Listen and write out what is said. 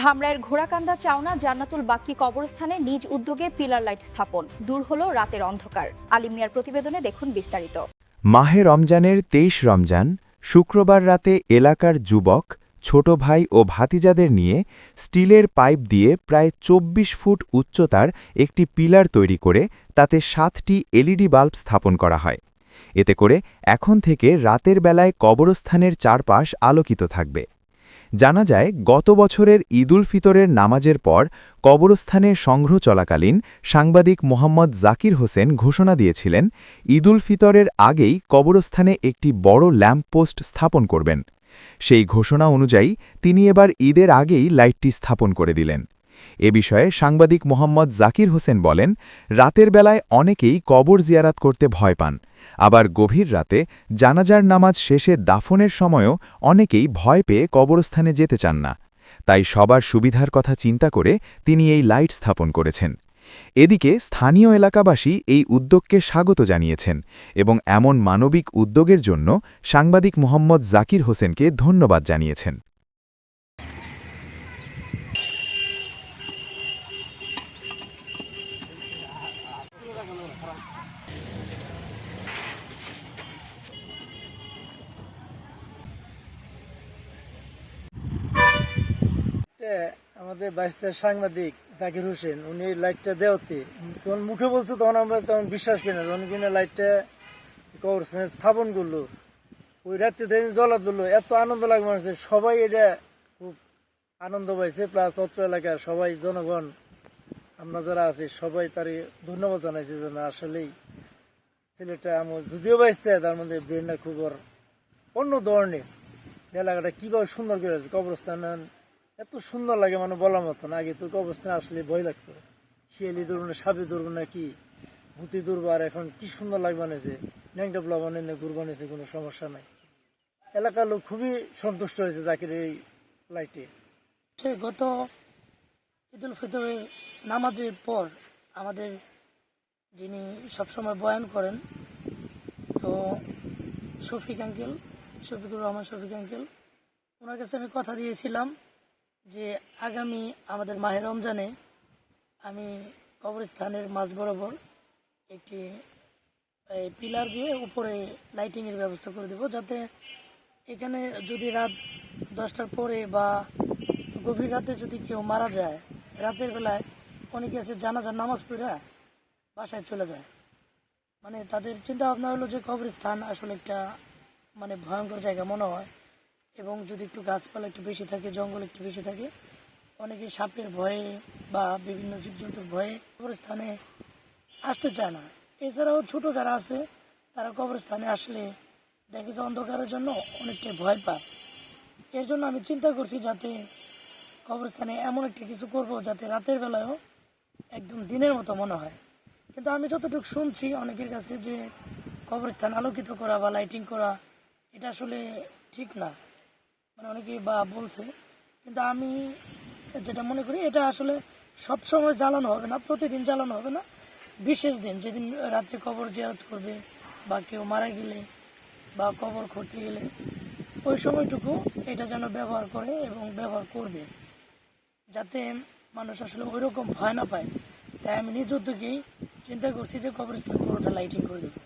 ধামরাইয়ের ঘোড়াকান্দা চাওনা জান্নাতুল বাক্কি কবরস্থানে নিজ উদ্যোগে পিলার লাইট স্থাপন, দূর হলো রাতের অন্ধকার। আলিম মিয়ার প্রতিবেদনে দেখুন বিস্তারিত। মাহে রমজানের ২৩ রমজান শুক্রবার রাতে এলাকার যুবক, ছোট ভাই ও ভাতিজাদের নিয়ে স্টিলের পাইপ দিয়ে প্রায় ২৪ ফুট উচ্চতার একটি পিলার তৈরি করে তাতে ৭টি এলইডি বাল্ব স্থাপন করা হয়। এতে করে এখন থেকে রাতের বেলায় কবরস্থানের চারপাশ আলোকিত থাকবে। জানা যায়, গত বছরের ঈদুল ফিতরের নামাজের পর কবরস্থানে সংগ্রহ চলাকালীন সাংবাদিক মোহাম্মদ জাকির হোসেন ঘোষণা দিয়েছিলেন, ঈদুল ফিতরের আগেই কবরস্থানে একটি বড় ল্যাম্পপোস্ট স্থাপন করবেন। সেই ঘোষণা অনুযায়ী তিনি এবার ঈদের আগেই লাইটটি স্থাপন করে দিলেন। এ বিষয়ে সাংবাদিক মোহাম্মদ জাকির হোসেন বলেন, রাতের বেলায় অনেকেই কবর জিয়ারাত করতে ভয় পান, আবার গভীর রাতে জানাজার নামাজ শেষে দাফনের সময়ও অনেকেই ভয় পেয়ে কবরস্থানে যেতে চান না। তাই সবার সুবিধার কথা চিন্তা করে তিনি এই লাইট স্থাপন করেছেন। এদিকে স্থানীয় এলাকাবাসী এই উদ্যোগকে স্বাগত জানিয়েছেন এবং এমন মানবিক উদ্যোগের জন্য সাংবাদিক মোহাম্মদ জাকির হোসেনকে ধন্যবাদ জানিয়েছেন। আমাদের বাইস্তার সাংবাদিক জাকির হোসেন, উনি লাইটটা দেওয়াতে তখন মুখে বলছে, তখন আমরা তখন বিশ্বাস করি না। তখন কিনা লাইটটা কবরস্থানে স্থাপন করলো, ওই রাত্রে জ্বলা ধরলো, এত আনন্দ লাগে মানুষের। সবাই এটা খুব আনন্দ পাইছে, প্লাস অত্র এলাকার সবাই জনগণ আমরা যারা আছি সবাই তার ধন্যবাদ জানাইছে যে না, আসলেই ছেলেটা আমার যদিও বাইসতে তার মধ্যে ব্রেনটা খুব অন্য ধরনের। এলাকাটা কিভাবে সুন্দর করে আছে, কবরস্থান এত সুন্দর লাগে, মানে বলার মতো না। আগে তো কবরস্থানে আসলে ভয় লাগতো, শিয়ালি ধরবো না, সাপে ধরবো না, কি ভূতি ধরবো। আর এখন কি সুন্দর লাগে বানিয়েছে, ন্যাংটা পোলা বানিয়ে ঘুর বানিয়েছে, কোনো সমস্যা নাই। এলাকার লোক খুবই সন্তুষ্ট হয়েছে জাকির এই লাইটে। গত ঈদুল ফিতরের নামাজের পর আমাদের যিনি সবসময় বয়ান করেন, তো শফিকুর রহমান শফিক আঙ্কেল, ওনার কাছে আমি কথা দিয়েছিলাম যে আগামী আমাদের মাহে রমজানে আমি কবরস্থানের মাঝ বরাবর একটি পিলার দিয়ে উপরে লাইটিংয়ের ব্যবস্থা করে দেব, যাতে এখানে যদি রাত 10টার পরে বা গভীর রাতে যদি কেউ মারা যায়, রাতের বেলায় অনেকে আছে জানাজার নামাজ পড়ে বাসায় চলে যায়। মানে তাদের চিন্তা ভাবনা হলো যে কবরস্থান আসলে একটা মানে ভয়ঙ্কর জায়গা মনে হয়, এবং যদি একটু গাছপালা একটু বেশি থাকে, জঙ্গল একটু বেশি থাকে, অনেকে সাপের ভয়ে বা বিভিন্ন জীবজন্তুর ভয়ে কবরস্থানে আসতে চায় না। এছাড়াও ছোট যারা আছে তারা কবরস্থানে আসলে দেখে যে অন্ধকারের জন্য অনেকটাই ভয় পায়। এর জন্য আমি চিন্তা করছি যাতে কবরস্থানে এমন একটা কিছু করব যাতে রাতের বেলায়ও একদম দিনের মতো মনে হয়। কিন্তু আমি যতটুকু শুনছি অনেকের কাছে যে কবরস্থান আলোকিত করা বা লাইটিং করা এটা আসলে ঠিক না, মানে অনেকেই বা বলছে। কিন্তু আমি যেটা মনে করি, এটা আসলে সবসময় জ্বালানো হবে না, প্রতিদিন জ্বালানো হবে না। বিশেষ দিন যেদিন রাত্রে কবর জিয়ারত করবে বা কেউ মারা গেলে বা কবর খুঁড়তে গেলে ওই সময়টুকু এটা যেন ব্যবহার করে এবং ব্যবহার করবে, যাতে মানুষ আসলে ওই রকম ভয় না পায়। তাই আমি নিজ উদ্যোগেই চিন্তা করছি যে কবরস্থান পুরোটা লাইটিং করে দেবো।